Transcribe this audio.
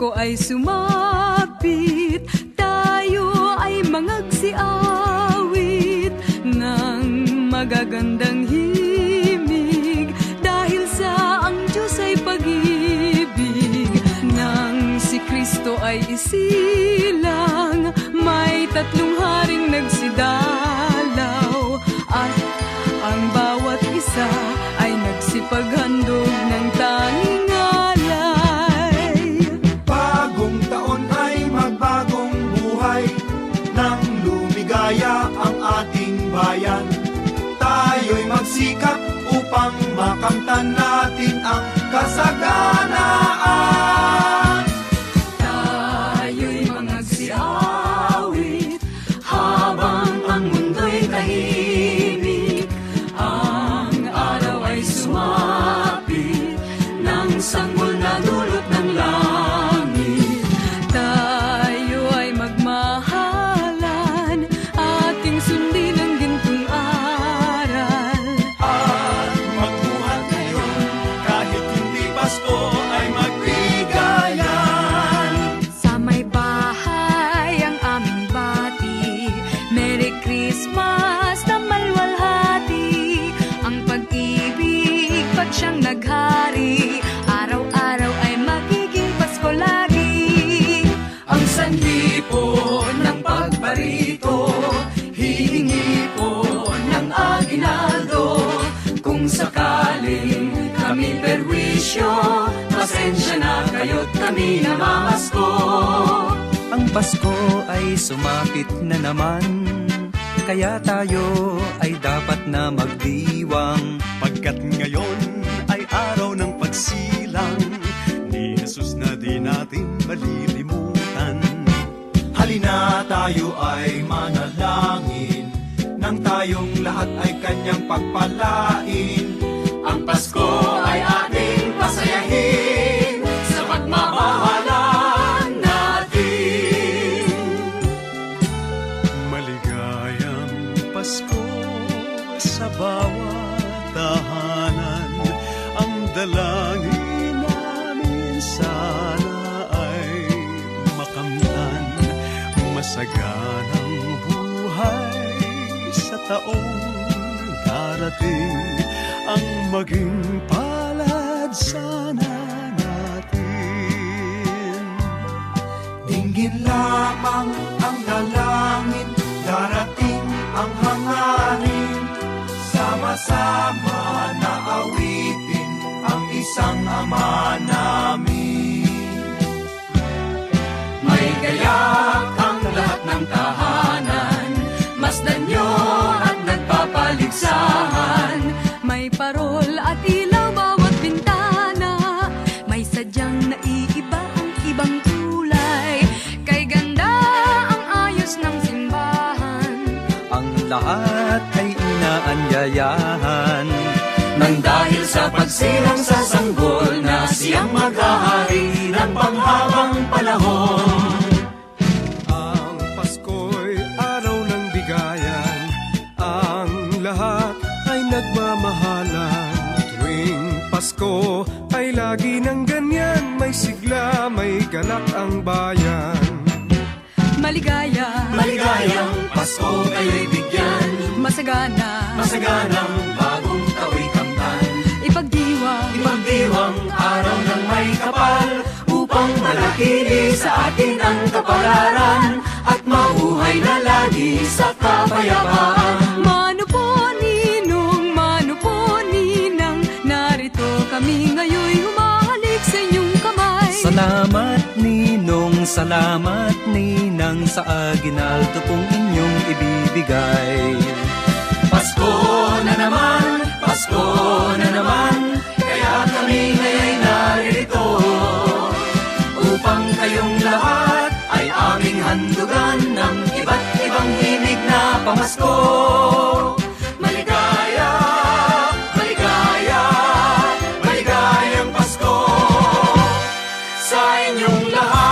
Pasko ay sumapit, tayo ay mangagsiawit ng magagandang himig, dahil sa ang Diyos ay pag-ibig. Nang si Kristo ay isilang, may tatlong haring nagsidalaw, at ang bawat isa ay nagsipaghandog ng tanging alay. Bagong taon ay magbagong buhay, nang lumigaya ang ating bayan. Tayo'y magsikap upang makamtan natin ang kasaganaan. Tayo'y mangagsiawit habang ang mundo'y tahimik. Ang araw ay sumapit ng sanggol na dulot ng langit. Tayo ay magmahalan, ating sundin ang gintong aral. At magbuhat ngayon, kahit hindi Pasko ay magbigayan. Sa may bahay ang aming bati, Merry Christmas na malwalhati. Ang pag-ibig pag siyang naghari, araw-araw ay magiging Pasko lagi. Ang sanhi po ng pagparito, hihingi po ng aginaldo. Kung sakaling kami perwisyo, pasensya na kayo't kami namamasko. Ang Pasko ay sumapit na naman, kaya tayo ay dapat na magdiwang. Pagkat ngayon ay araw ng pagsilang ni Jesus na di natin malilimutan. Halina tayo ay manalangin, nang tayong lahat ay kanyang pagpalain. Ang Pasko ay ating pasayahin sa pagmamahalan natin. Maligayang Pasko sa bawat tahanan. Ang dalangin namin sana ay makamtan. Masaganang buhay sa taong darating. Ang maging palad sana natin. Dinggin lamang ang dalangin, darating ang hangarin. Sama-sama na awitin ang isang Ama namin. May gayak ang lahat ng tahanan, masdan nyo at nagpapaligsahan. May parol at ilaw bawat bintana, may sadyang naiiba ang ibang kulay. Kay ganda ang ayos ng simbahan, Ang lahat ay inaanyayahan. Nang dahil sa pagsilang sa sanggol na siyang maghahari ng panghabang panahon. Ang Pasko'y araw ng bigayan, ang lahat ay nagmamahalan. Tuwing Pasko ay lagi ng ganyan, may sigla, may galak ang bayan. maligaya, Maligayang Pasko kayo'y bigyan, masagana, masaganang bagong tao'y kamtan. ipagdiwang, Araw ng may kapal, upang malakili sa atin ang kapalaran, at mabuhay na lagi sa kapayapaan. Mano po ninang, narito kami ngayon'y humahalik sa inyong kamay. Salamat ninong, salamat ninang, sa aginaldo pong inyong ibibigay. Pasko na naman, Pasko na naman, kaya kami ngayon'y naririto, upang kayong lahat ay aming handugan ng iba't ibang himig na pamasko. Maligaya, maligaya, maligayang Pasko sa inyong lahat.